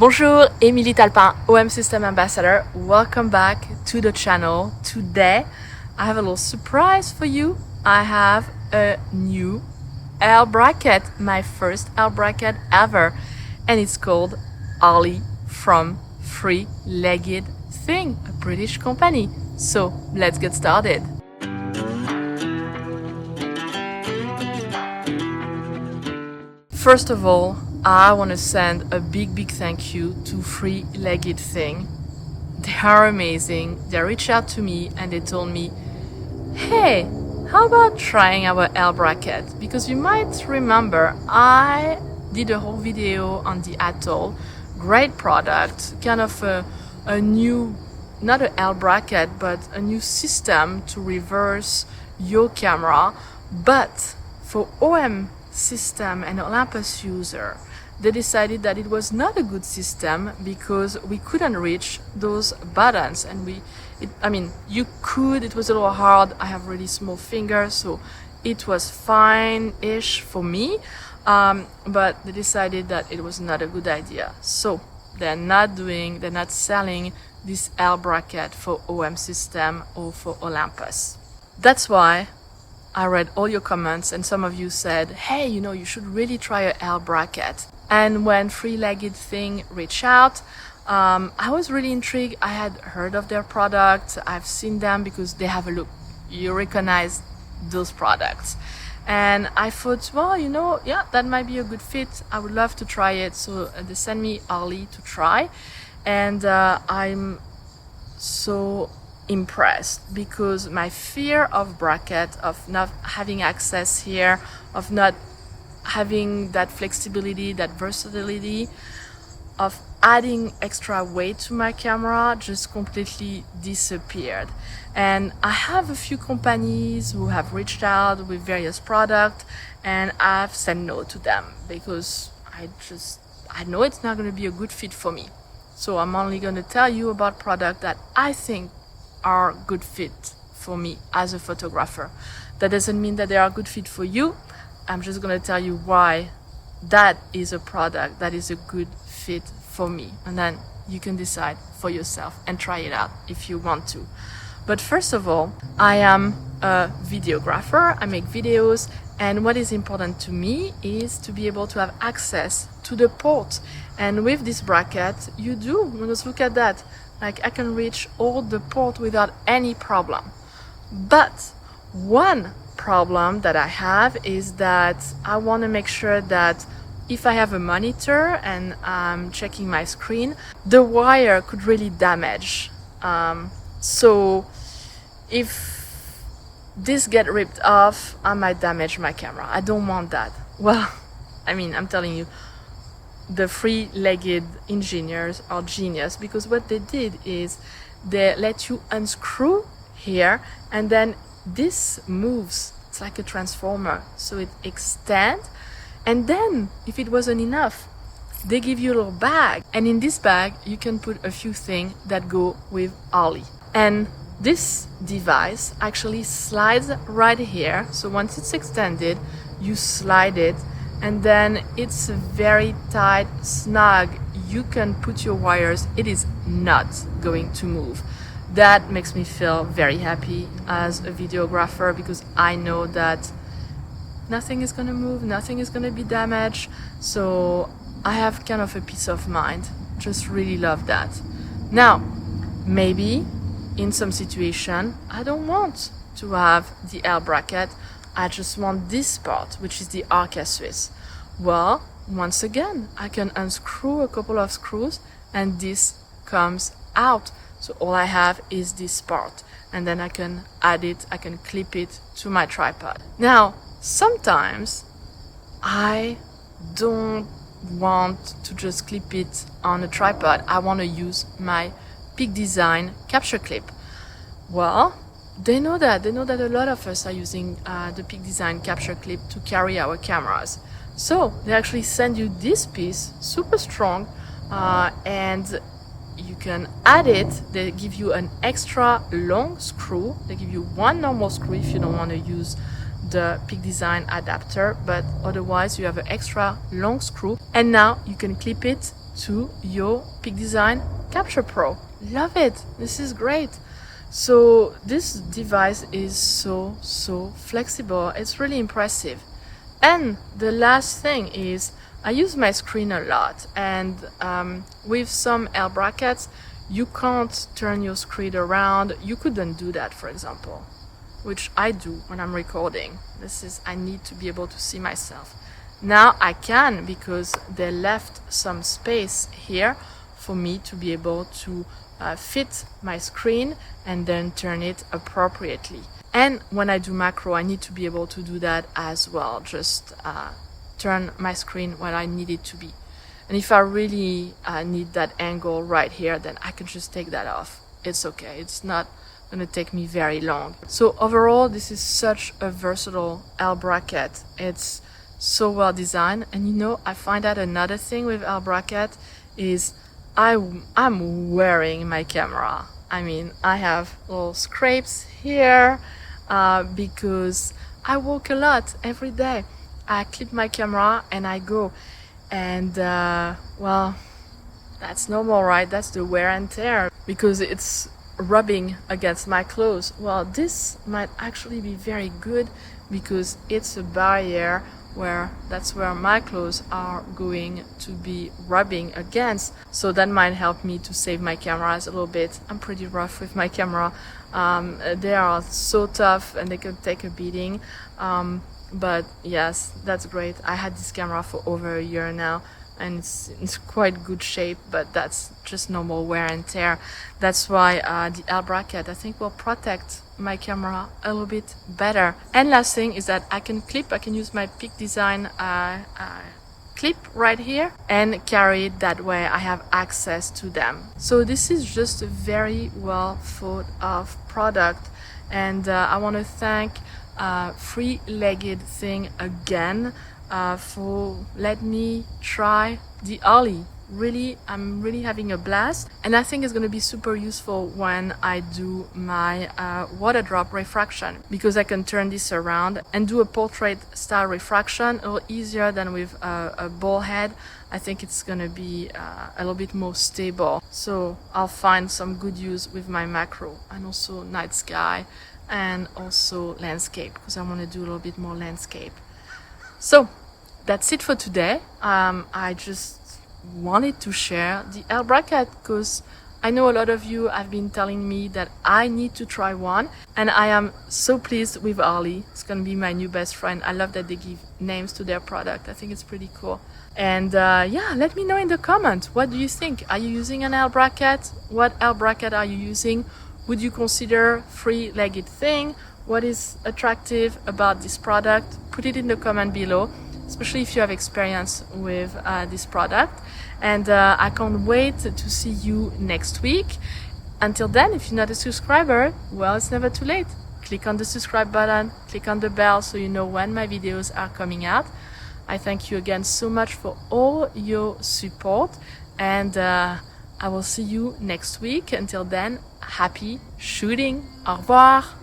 Bonjour, Émilie Talpin, OM System Ambassador. Welcome back to the channel. Today, I have a little surprise for you. I have a new L bracket, my first L bracket ever, and it's called Ollie from Three-Legged Thing, a British company. So let's get started. First of all, I want to send a big thank you to Three-Legged Thing. They are amazing. They reached out to me and they told me, hey, how about trying our L bracket? Because you might remember I did a whole video on the Atoll. Great product, kind of a new, not an L bracket, but a new system to reverse your camera. But for OM system and Olympus user, they decided that it was not a good system because we couldn't reach those buttons, and you could, it was a little hard. I have really small fingers, so it was fine-ish for me, but they decided that it was not a good idea. So they're not selling this L bracket for OM system or for Olympus. That's why I read all your comments, and some of you said, hey, you should really try a L bracket. And when Three-Legged Thing reached out, I was really intrigued. I had heard of their product. I've seen them because they have a look. You recognize those products. And I thought, well, yeah, that might be a good fit. I would love to try it. So they sent me Ollie to try. And I'm so impressed because my fear of bracket, of not having access here, of not having that flexibility, that versatility, of adding extra weight to my camera just completely disappeared. And I have a few companies who have reached out with various products, and I've said no to them because I know it's not going to be a good fit for me. So I'm only going to tell you about products that I think are good fit for me as a photographer. That doesn't mean that they are a good fit for you. I'm just going to tell you why that is a product that is a good fit for me. And then you can decide for yourself and try it out if you want to. But first of all, I am a videographer. I make videos. And what is important to me is to be able to have access to the port. And with this bracket, you do. Because look at that. Like, I can reach all the port without any problem. But one problem that I have is that I want to make sure that if I have a monitor and I'm checking my screen, the wire could really damage. So if this get ripped off, I might damage my camera. I don't want that. Well, I'm telling you, the Three-Legged engineers are genius, because what they did is they let you unscrew here, and then this moves. It's like a transformer, so it extends. And then if it wasn't enough, they give you a little bag, and in this bag you can put a few things that go with Ollie. And this device actually slides right here, so once it's extended you slide it, and then it's very tight, snug. You can put your wires. It is not going to move. That makes me feel very happy as a videographer, because I know that nothing is going to move, nothing is going to be damaged. So I have kind of a peace of mind. Just really love that. Now, maybe in some situation, I don't want to have the L bracket. I just want this part, which is the Arca Swiss. Well, once again, I can unscrew a couple of screws and this comes out. So all I have is this part, and then I can add it, I can clip it to my tripod. Now, sometimes I don't want to just clip it on a tripod. I want to use my Peak Design capture clip. Well, they know that a lot of us are using the Peak Design capture clip to carry our cameras. So they actually send you this piece, super strong, and you can add it. They give you an extra long screw. They give you one normal screw if you don't want to use the Peak Design adapter, but otherwise you have an extra long screw, and now you can clip it to your Peak Design Capture Pro. Love it. This is great. So this device is so flexible. It's really impressive. And the last thing is I use my screen a lot, and with some L brackets you can't turn your screen around. You couldn't do that, for example, which I do when I'm recording. I need to be able to see myself. Now I can, because they left some space here for me to be able to fit my screen and then turn it appropriately. And when I do macro, I need to be able to do that as well, just turn my screen when I need it to be. And if I really need that angle right here, then I can just take that off. It's okay, it's not gonna take me very long. So overall, this is such a versatile L bracket. It's so well designed. And you know, I find out another thing with L bracket is I'm wearing my camera. I mean, I have little scrapes here because I walk a lot every day. I clip my camera and I go, and well, that's normal, right? That's the wear and tear, because it's rubbing against my clothes. Well, this might actually be very good because it's a barrier that's where my clothes are going to be rubbing against. So that might help me to save my cameras a little bit. I'm pretty rough with my camera. They are so tough and they can take a beating. But yes, that's great. I had this camera for over a year now, and it's quite good shape, but that's just normal wear and tear. That's why the L bracket, I think, will protect my camera a little bit better. And last thing is that I can use my Peak Design clip right here and carry it that way. I have access to them. So this is just a very well thought of product, and I want to thank Three-Legged Thing again for letting me try the Ollie. I'm really having a blast, and I think it's going to be super useful when I do my water drop refraction, because I can turn this around and do a portrait style refraction a little easier than with a ball head. I think it's going to be a little bit more stable, so I'll find some good use with my macro, and also night sky and also landscape, because I want to do a little bit more landscape. So that's it for today. I just wanted to share the L bracket because I know a lot of you have been telling me that I need to try one, and I am so pleased with Ollie. It's gonna be my new best friend. I love that they give names to their product. I think it's pretty cool. And yeah, let me know in the comments, what do you think? Are you using an L bracket? What L bracket are you using? Would you consider Three-Legged Thing? What is attractive about this product? Put it in the comment below, especially if you have experience with this product. And I can't wait to see you next week. Until then, if you're not a subscriber, well, it's never too late. Click on the subscribe button, click on the bell so you know when my videos are coming out. I thank you again so much for all your support, and I will see you next week. Until then, happy shooting. Au revoir.